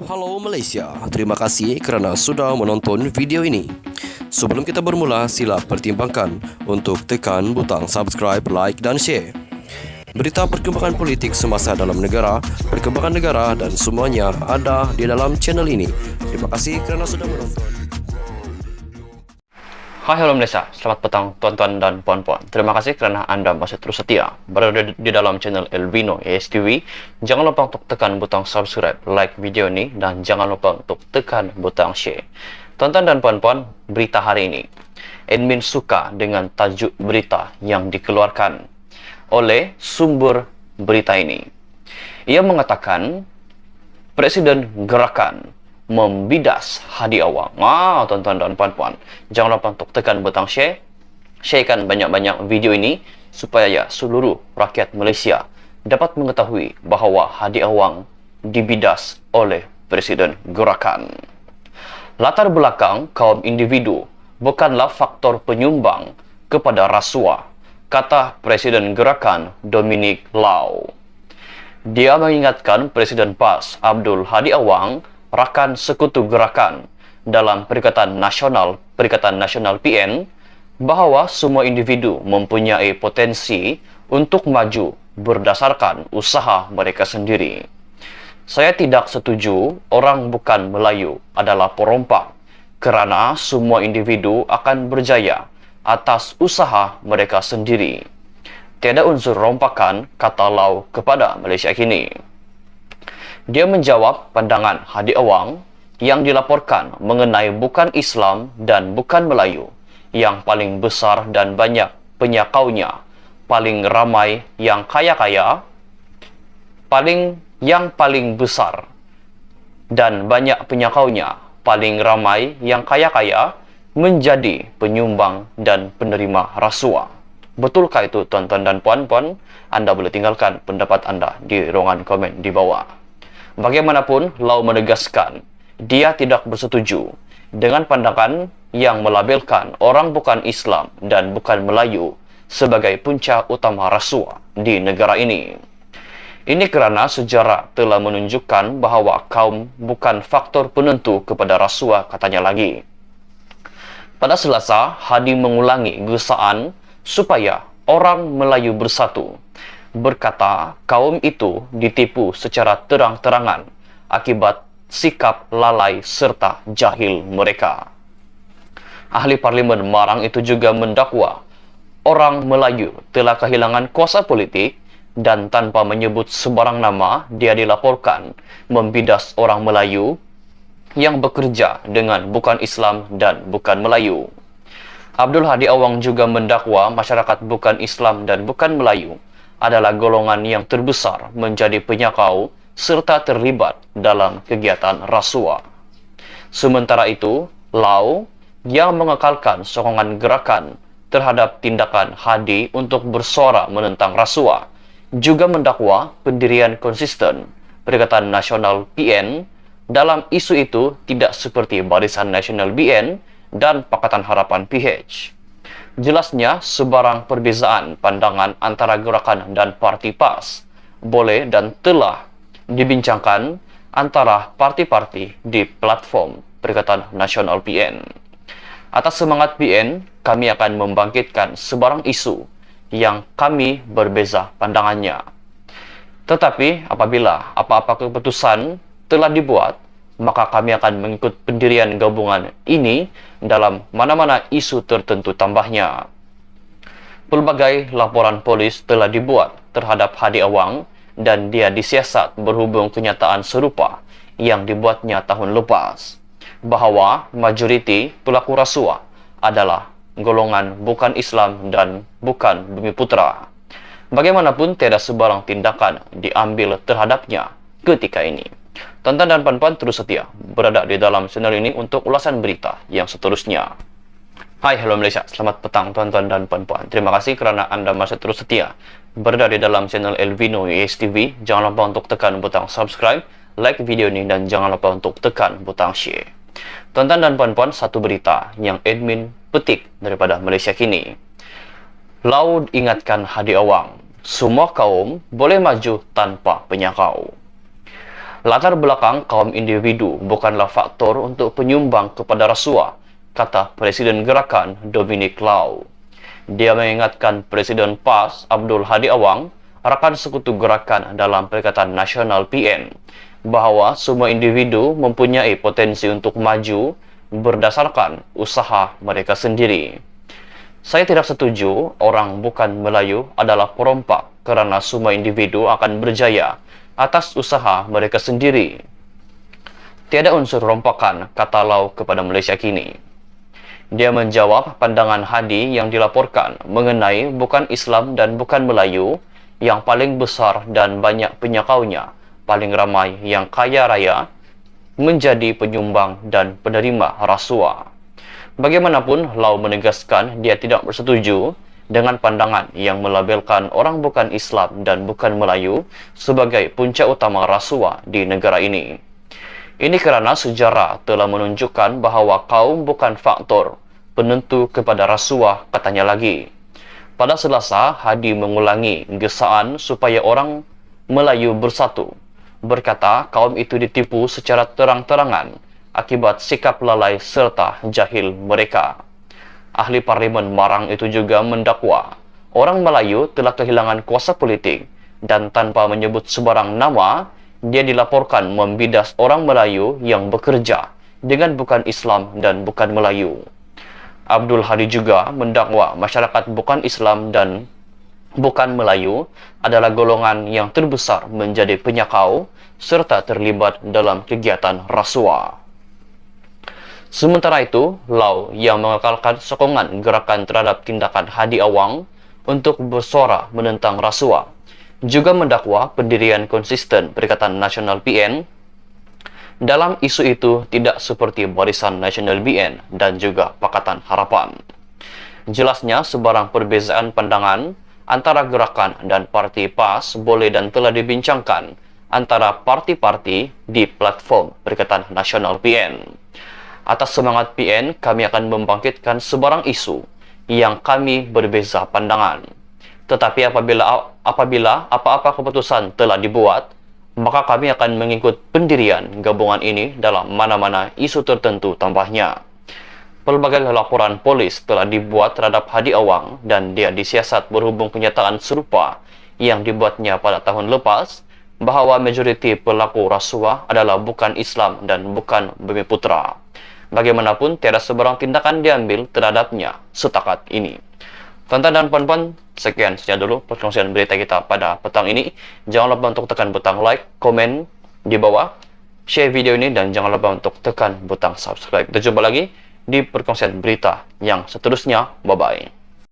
Halo Malaysia, terima kasih kerana sudah menonton video ini. Sebelum kita bermula, sila pertimbangkan untuk tekan butang subscribe, like dan share. Berita perkembangan politik semasa dalam negara, perkembangan negara dan semuanya ada di dalam channel ini. Terima kasih kerana sudah menonton. Hai halo Malaysia, selamat petang tuan-tuan dan puan-puan. Terima kasih kerana anda masih terus setia berada di dalam channel Elvino ASTV. Jangan lupa untuk tekan butang subscribe, like video ini dan jangan lupa untuk tekan butang share. Tuan-tuan dan puan-puan, berita hari ini. Admin suka dengan tajuk berita yang dikeluarkan oleh sumber berita ini. Ia mengatakan Presiden Gerakan membidas Hadi Awang. Tuan-tuan dan puan-puan, jangan lupa untuk tekan butang share. Sharekan banyak-banyak video ini supaya seluruh rakyat Malaysia dapat mengetahui bahawa Hadi Awang dibidas oleh Presiden Gerakan. Latar belakang kaum individu bukanlah faktor penyumbang kepada rasuah, kata Presiden Gerakan Dominic Lau. Dia mengingatkan Presiden PAS Abdul Hadi Awang, rakan sekutu gerakan dalam Perikatan Nasional PN, bahawa semua individu mempunyai potensi untuk maju berdasarkan usaha mereka sendiri. Saya tidak setuju orang bukan Melayu adalah perompak kerana semua individu akan berjaya atas usaha mereka sendiri. Tiada unsur rompakan, kata Lau kepada Malaysia Kini. Dia menjawab pandangan Hadi Awang yang dilaporkan mengenai bukan Islam dan bukan Melayu yang paling besar dan banyak penyakaunya, paling ramai yang kaya-kaya, yang paling besar dan banyak penyakaunya, paling ramai yang kaya-kaya, menjadi penyumbang dan penerima rasuah. Betulkah itu tuan-tuan dan puan-puan? Anda boleh tinggalkan pendapat anda di ruangan komen di bawah. Bagaimanapun, Lau menegaskan dia tidak bersetuju dengan pandangan yang melabelkan orang bukan Islam dan bukan Melayu sebagai punca utama rasuah di negara ini. Ini kerana sejarah telah menunjukkan bahawa kaum bukan faktor penentu kepada rasuah, katanya lagi. Pada Selasa, Hadi mengulangi gesaan supaya orang Melayu bersatu. Berkata kaum itu ditipu secara terang-terangan akibat sikap lalai serta jahil mereka. Ahli Parlimen Marang itu juga mendakwa orang Melayu telah kehilangan kuasa politik dan tanpa menyebut sebarang nama, dia dilaporkan membidas orang Melayu yang bekerja dengan bukan Islam dan bukan Melayu. Abdul Hadi Awang juga mendakwa masyarakat bukan Islam dan bukan Melayu adalah golongan yang terbesar menjadi penyakau serta terlibat dalam kegiatan rasuah. Sementara itu, Lau yang mengekalkan sokongan gerakan terhadap tindakan Hadi untuk bersuara menentang rasuah juga mendakwa pendirian konsisten Perikatan Nasional PN dalam isu itu tidak seperti Barisan Nasional BN dan Pakatan Harapan PH. Jelasnya, sebarang perbezaan pandangan antara gerakan dan parti PAS boleh dan telah dibincangkan antara parti-parti di platform Perikatan Nasional PN. Atas semangat PN, kami akan membangkitkan sebarang isu yang kami berbeza pandangannya. Tetapi apabila apa-apa keputusan telah dibuat, maka kami akan mengikut pendirian gabungan ini dalam mana-mana isu tertentu, tambahnya. Pelbagai laporan polis telah dibuat terhadap Hadi Awang dan dia disiasat berhubung kenyataan serupa yang dibuatnya tahun lepas, bahawa majoriti pelaku rasuah adalah golongan bukan Islam dan bukan Bumiputera. Bagaimanapun, tiada sebarang tindakan diambil terhadapnya ketika ini. Tuan-tuan dan puan-puan, terus setia berada di dalam channel ini untuk ulasan berita yang seterusnya. Hai, hello Malaysia, selamat petang tuan-tuan dan puan-puan. Terima kasih kerana anda masih terus setia berada di dalam channel Elvino ASTV. Jangan lupa untuk tekan butang subscribe, like video ini dan jangan lupa untuk tekan butang share. Tuan-tuan dan puan-puan, satu berita yang admin petik daripada Malaysia Kini. Lau ingatkan Hadi Awang, semua kaum boleh maju tanpa penyakau. Latar belakang kaum individu bukanlah faktor untuk penyumbang kepada rasuah, kata Presiden Gerakan Dominic Lau. Dia mengingatkan Presiden PAS Abdul Hadi Awang, rakan sekutu gerakan dalam Perikatan Nasional PN, bahwa semua individu mempunyai potensi untuk maju berdasarkan usaha mereka sendiri. Saya tidak setuju orang bukan Melayu adalah perompak kerana semua individu akan berjaya atas usaha mereka sendiri. Tiada unsur rompakan, kata Lau kepada Malaysia Kini. Dia menjawab pandangan Hadi yang dilaporkan mengenai bukan Islam dan bukan Melayu yang paling besar dan banyak penyakaunya, paling ramai yang kaya raya, menjadi penyumbang dan penerima rasuah. Bagaimanapun, Lau menegaskan dia tidak bersetuju dengan pandangan yang melabelkan orang bukan Islam dan bukan Melayu sebagai punca utama rasuah di negara ini. Ini kerana sejarah telah menunjukkan bahawa kaum bukan faktor penentu kepada rasuah, katanya lagi. Pada Selasa, Hadi mengulangi gesaan supaya orang Melayu bersatu. Berkata kaum itu ditipu secara terang-terangan akibat sikap lalai serta jahil mereka. Ahli Parlimen Marang itu juga mendakwa orang Melayu telah kehilangan kuasa politik dan tanpa menyebut sebarang nama, dia dilaporkan membidas orang Melayu yang bekerja dengan bukan Islam dan bukan Melayu. Abdul Hadi juga mendakwa masyarakat bukan Islam dan bukan Melayu adalah golongan yang terbesar menjadi penyakau serta terlibat dalam kegiatan rasuah. Sementara itu, Lau yang mengekalkan sokongan gerakan terhadap tindakan Hadi Awang untuk bersuara menentang rasuah, juga mendakwa pendirian konsisten Perikatan Nasional PN dalam isu itu tidak seperti Barisan Nasional BN dan juga Pakatan Harapan. Jelasnya, sebarang perbezaan pandangan antara gerakan dan parti PAS boleh dan telah dibincangkan antara parti-parti di platform Perikatan Nasional PN. Atas semangat PN, kami akan membangkitkan sebarang isu yang kami berbeza pandangan. Tetapi apabila apa-apa keputusan telah dibuat, maka kami akan mengikut pendirian gabungan ini dalam mana-mana isu tertentu, tambahnya. Pelbagai laporan polis telah dibuat terhadap Hadi Awang dan dia disiasat berhubung kenyataan serupa yang dibuatnya pada tahun lepas bahawa majoriti pelaku rasuah adalah bukan Islam dan bukan Bumi-Putra. Bagaimanapun, tiada sebarang tindakan diambil terhadapnya setakat ini. Tuan-tuan dan puan-puan, sekian saja dulu perkongsian berita kita pada petang ini. Jangan lupa untuk tekan butang like, komen di bawah, share video ini, dan jangan lupa untuk tekan butang subscribe. Kita jumpa lagi di perkongsian berita yang seterusnya. Bye-bye.